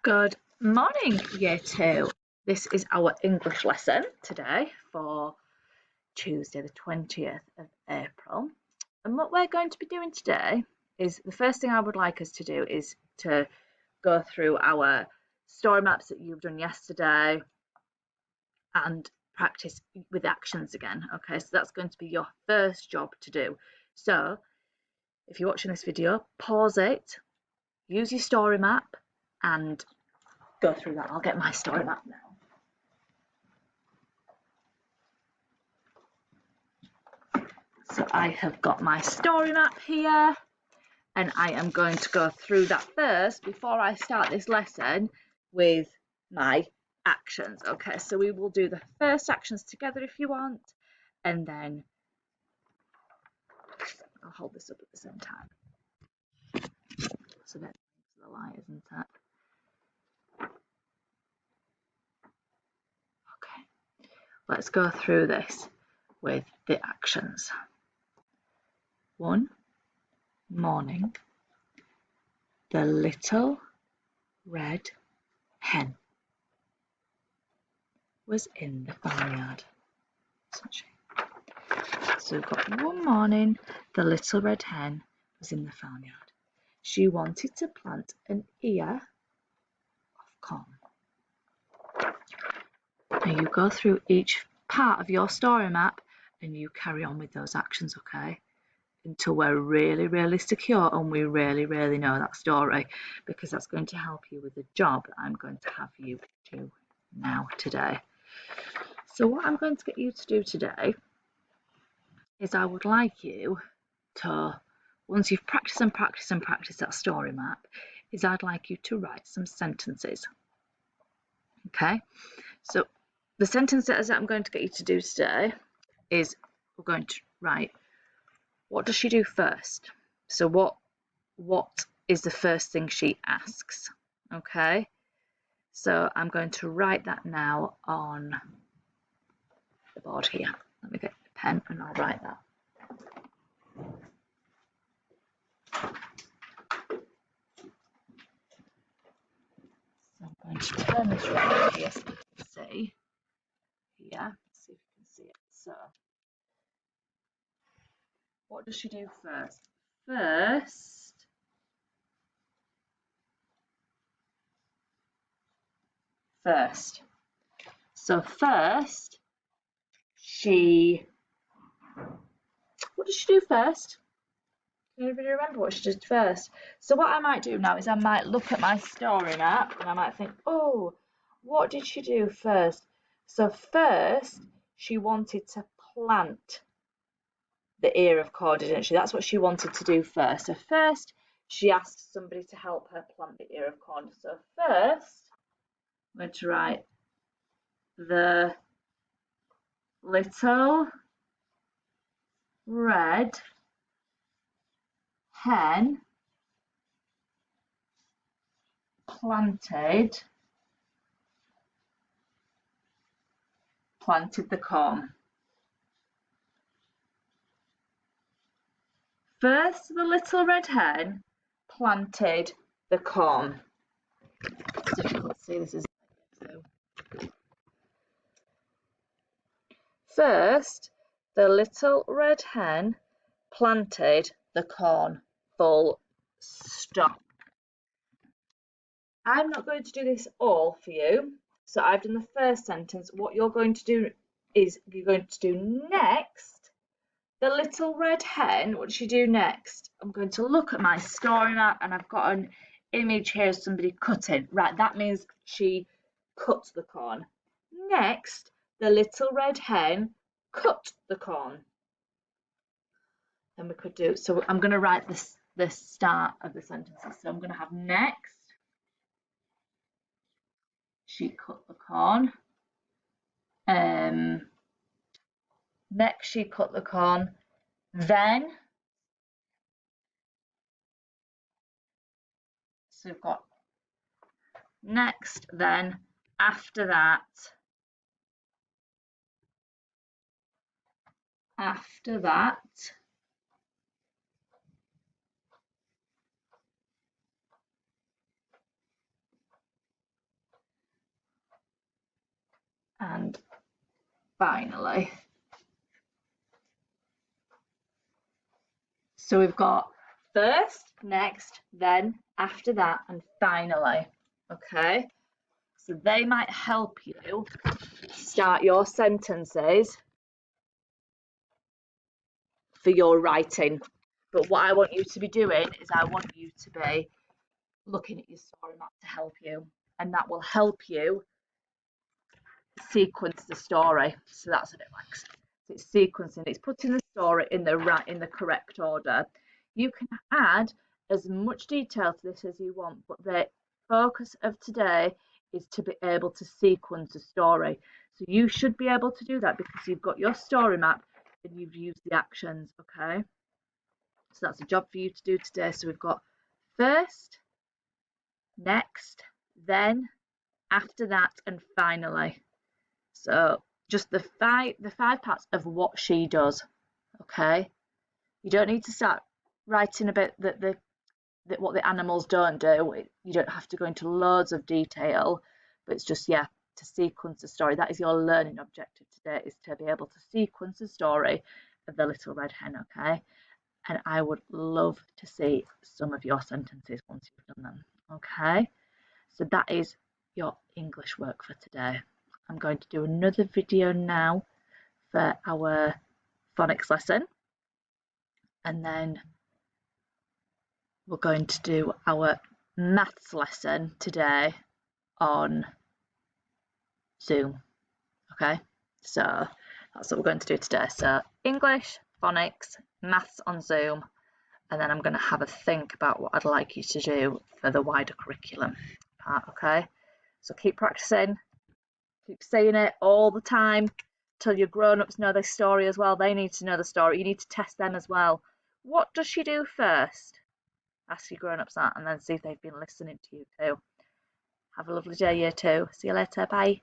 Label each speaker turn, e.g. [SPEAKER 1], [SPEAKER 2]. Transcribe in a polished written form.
[SPEAKER 1] Good morning, Year 2. This is our English lesson today for Tuesday, the 20th of April. And what we're going to be doing today is the first thing I would like us to do is to go through our story maps that you've done yesterday and practice with actions again. Okay, so that's going to be your first job to do. So if you're watching this video, pause it, use your story map and go through that. I'll get my story map now. So I have got my story map here and I am going to go through that first before I start this lesson with my actions. Okay, so we will do the first actions together if you want, and then I'll hold this up at the same time. It's a bit the light, isn't it? Okay, let's go through this with the actions. 1. Morning. The little red hen was in the farmyard. So we've got one morning, the little red hen was in the farmyard. She wanted to plant an ear of corn. Now you go through each part of your story map and you carry on with those actions, okay? Until we're really, really secure and we really, really know that story, because that's going to help you with the job that I'm going to have you do now today. So what I'm going to get you to do today is I would like you to, once you've practiced and practiced and practiced that story map, is I'd like you to write some sentences. Okay, so the sentences that I'm going to get you to do today is we're going to write, what does she do first? So what is the first thing she asks? Okay, so I'm going to write that now on the board here. Let me get a pen and I'll write that. So I'm going to turn this around here so you can see. Here, see if you can see it. So, what does she do first? First. So first, what does she do first? Can anybody remember what she did first? So what I might do now is I might look at my story map and I might think, oh, what did she do first? So first, she wanted to plant the ear of corn, didn't she? That's what she wanted to do first. So first, she asked somebody to help her plant the ear of corn. So first, I'm going to write the little red hen planted the corn. First, the little red hen planted the corn. It's difficult to see, this is so. First, the little red hen planted the corn. Full stop. I'm not going to do this all for you. So I've done the first sentence. What you're going to do is you're going to do next. The little red hen, what does she do next? I'm going to look at my story map and I've got an image here of somebody cutting. Right, that means she cut the corn. Next, the little red hen cut the corn. Then we could do, so I'm going to write the start of the sentences. So I'm going to have next, she cut the corn. Next, she cut the corn. Then, so we've got next, then, after that, finally. So we've got first, next, then, after that, and finally. Okay, so they might help you start your sentences for your writing. But what I want you to be doing is I want you to be looking at your story map to help you, and that will help you sequence the story. So that's what it likes. So it's sequencing, it's putting the story in the correct order. You can add as much detail to this as you want, but the focus of today is to be able to sequence the story. So you should be able to do that because you've got your story map and you've used the actions. Okay, so that's a job for you to do today. So we've got first, next, then, after that, and finally. So just the five parts of what she does. Okay, you don't need to start writing about what the animals don't do. You don't have to go into loads of detail, but it's just, yeah, to sequence the story. That is your learning objective today, is to be able to sequence the story of the Little Red Hen. Okay, and I would love to see some of your sentences once you've done them. Okay, so that is your English work for today. I'm going to do another video now for our phonics lesson, and then we're going to do our maths lesson today on Zoom. Okay, so that's what we're going to do today. So English, phonics, maths on Zoom, and then I'm going to have a think about what I'd like you to do for the wider curriculum part. Okay, so keep practicing, keep saying it all the time till your grown-ups know their story as well. They need to know the story. You need to test them as well. What does she do first? Ask your grown-ups that, and then see if they've been listening to you too. Have a lovely day, year two. See you later. Bye.